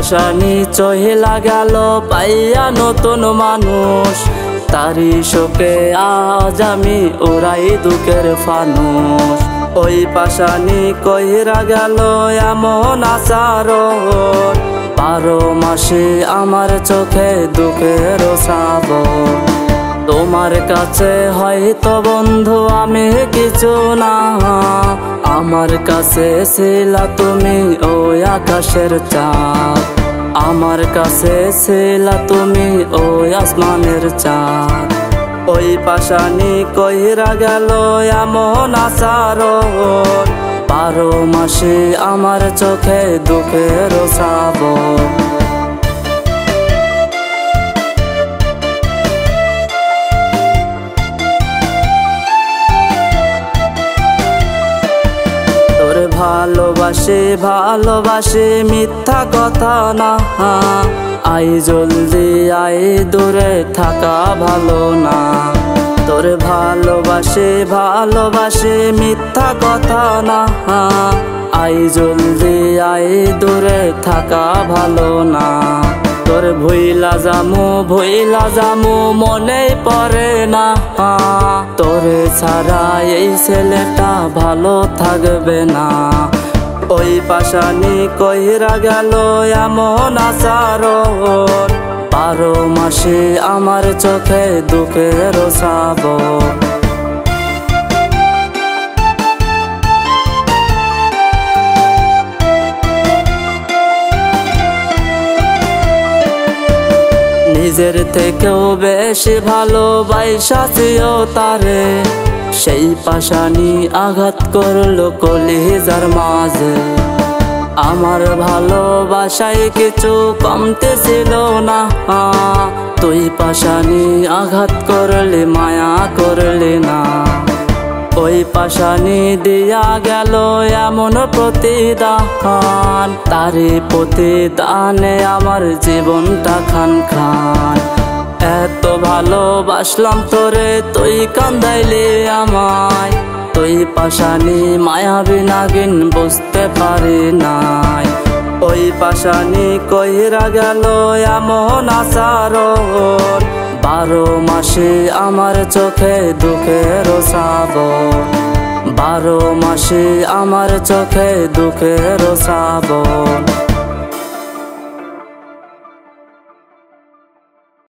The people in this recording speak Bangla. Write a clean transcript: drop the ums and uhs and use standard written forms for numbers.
পাশানি চহিলা গেল পাইয়া নতুন মানুষ, তারি শোকে আজ আমি ওরাই দুঃখের ফানুষ। ওই পাশানি কইরা গেল এমন আচরণ, 12 মাসে আমার চোখে দুঃখের শ্রাবণ। তোমার কাছে হয়তো বন্ধু আমি কিছু না, আমার কাছে ছিলা তুমি ওই আকাশের চাঁদ, আমার কাছে ছিলা তুমি ওই আসমানের চাঁদ। ওই পাশানি কইরা গেল এমন আচরণ, 12 মাসে আমার চোখে দুঃখের শ্রাবণ। ভালোবাসে ভালোবাসে মিথ্যা কথা না, আই জলদি আই দূরে থাকা ভালো না। তোর ভালোবাসে ভালোবাসে মিথ্যা কথা না, আই জলদি আই দূরে থাকা ভালো না। তোর ভুইলা জামু মনে পড়ে না, তোরে ছাড়া এই ছেলেটা ভালো থাকবে না। ওই পাশানি কইরা গেল এমন আচরণ, 12 মাসে আমার চোখে দুঃখের শ্রাবণ। নিজের থেকেও বেশি ভালোবাসিও তারে, সেই পাশানি আঘাত করলো কলিজার মাঝে। আমার ভালোবাসায় কিছু কমতে ছিল না, তুই পাশানি আঘাত করলে মায়া করলে না। ওই পাশানি দিয়া গেল এমন প্রতিদান, তারে প্রতিদানে আমার জীবনটা খান খান। এত ভালোবাসলাম তোরে তুই কান্দাইলে আমায়, তুই পাশানি মায়াবী নাগিন বুঝতে পারি নাই। ওই পাশানি কইরা গেল এমন আচরণ, 12 মাসে আমার চোখে দুঃখের শ্রাবণ, 12 মাসে আমার চোখে দুঃখের শ্রাবণ।